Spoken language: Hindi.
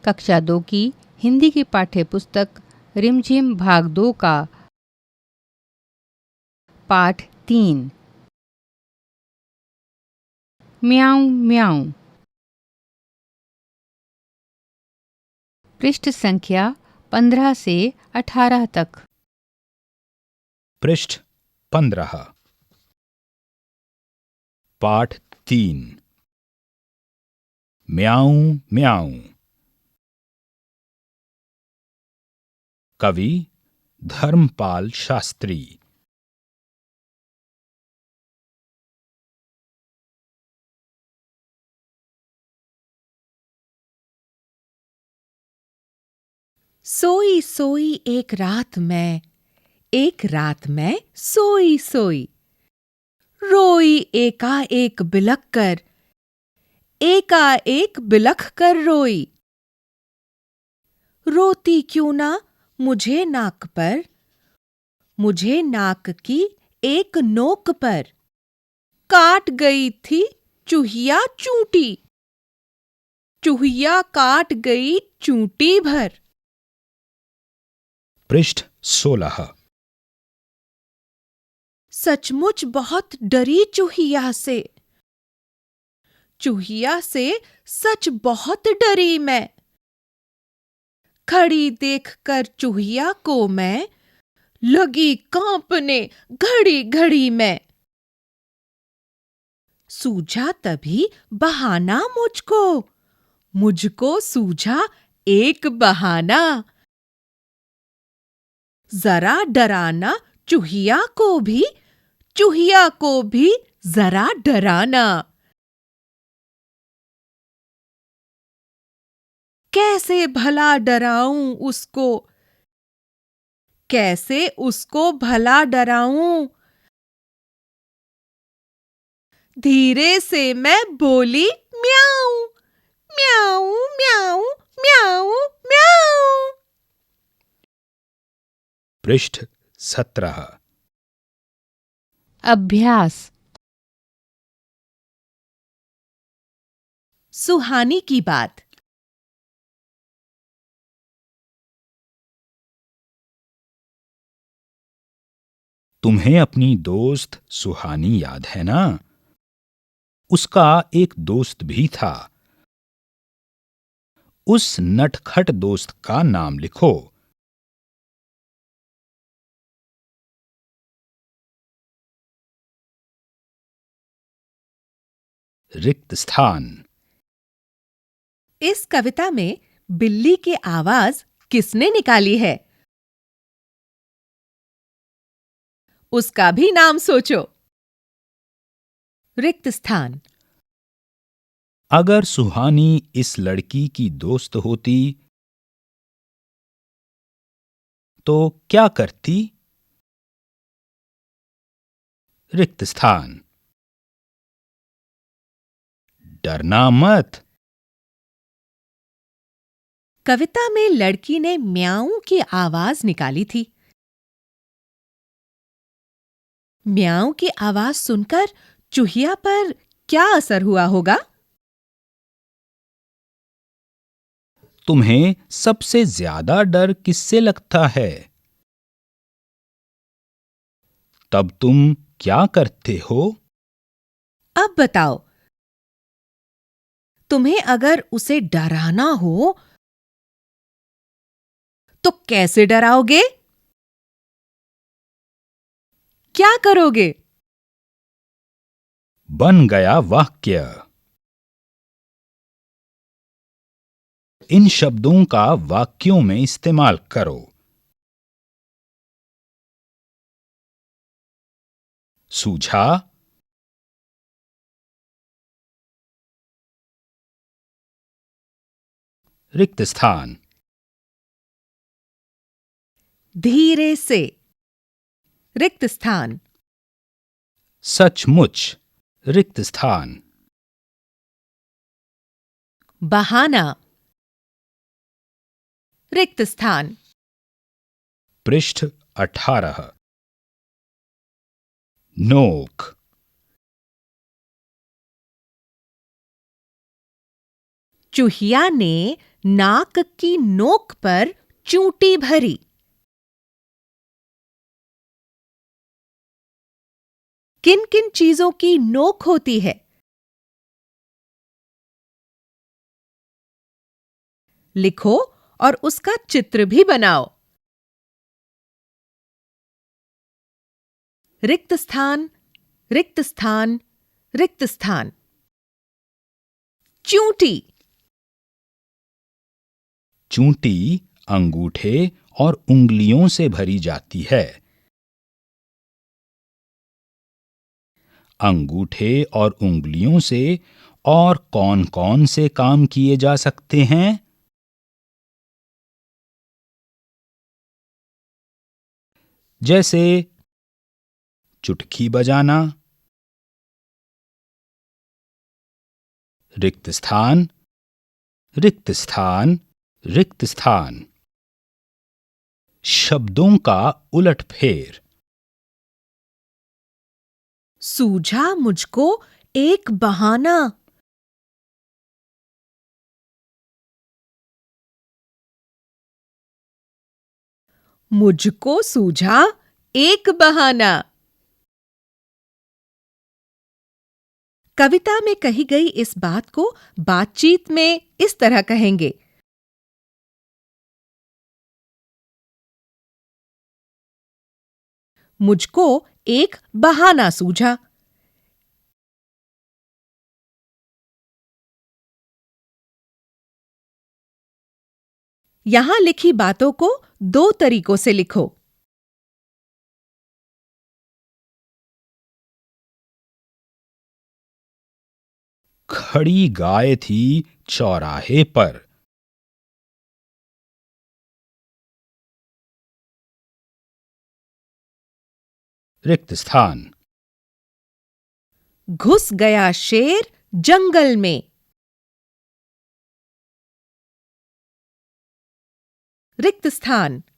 कक्षा 2 की हिंदी की पाठ्य पुस्तक रिमझिम भाग 2 का पाठ 3 म्याऊं म्याऊं। पृष्ठ संख्या 15 से 18 तक। पृष्ठ 15 पाठ 3 म्याऊं म्याऊं। कवि धर्मपाल शास्त्री। सोई सोई एक रात मैं सोई सोई, रोई एकाएक बिलख कर रोई। रोती क्यों ना मुझे नाक की एक नोक पर काट गई थी चूहिया काट गई चूंटी भर। पृष्ठ 16 सचमुच बहुत डरी चूहिया से सच बहुत डरी मैं। खड़ी देखकर चूहिया को मैं लगी कांपने घड़ी घड़ी में। सूझा तभी बहाना मुझको सूझा एक बहाना। जरा डराना चूहिया को भी जरा डराना। कैसे भला डराऊं उसको भला डराऊं। धीरे से मैं बोली म्याऊं म्याऊं म्याऊं म्याऊं म्याऊं। पृष्ठ 17 अभ्यास। सुहानी की बात। तुम्हें अपनी दोस्त सुहानी याद है ना? उसका एक दोस्त भी था। उस नटखट दोस्त का नाम लिखो। रिक्त स्थान। इस कविता में बिल्ली की आवाज किसने निकाली है? उसका भी नाम सोचो। रिक्त स्थान। अगर सुहानी इस लड़की की दोस्त होती तो क्या करती? रिक्त स्थान। डरना मत। कविता में लड़की ने म्याऊं की आवाज निकाली थी। म्याऊं की आवाज सुनकर चूहिया पर क्या असर हुआ होगा? तुम्हें सबसे ज्यादा डर किससे लगता है? तब तुम क्या करते हो? अब बताओ, तुम्हें अगर उसे डराना हो तो कैसे डराओगे? क्या करोगे? बन गया वाक्य। इन शब्दों का वाक्यों में इस्तेमाल करो। सूझा, रिक्त स्थान। धीरे से, रिक्त स्थान। सचमुच, रिक्त स्थान। बहाना, रिक्त स्थान। पृष्ठ 18 नोक। चूहिया ने नाक की नोक पर चूंटी भरी। किन किन चीजों की नोक होती है? लिखो और उसका चित्र भी बनाओ। रिक्त स्थान, रिक्त स्थान, रिक्त स्थान। चूंटी। चूंटी अंगूठे और उंगलियों से भरी जाती है। अंगूठे और उंगलियों से और कौन-कौन से काम किए जा सकते हैं? जैसे चुटकी बजाना, रिक्त स्थान, रिक्त स्थान, रिक्त स्थान। शब्दों का उलटफेर। सूझा मुझको एक बहाना। मुझको सूझा एक बहाना। कविता में कही गई इस बात को बातचीत में इस तरह कहेंगे। मुझको एक बहाना सूझा। यहां लिखी बातों को दो तरीकों से लिखो। खड़ी गाय थी चौराहे पर। रिक्त स्थान। घुस गया शेर जंगल में। रिक्त स्थान।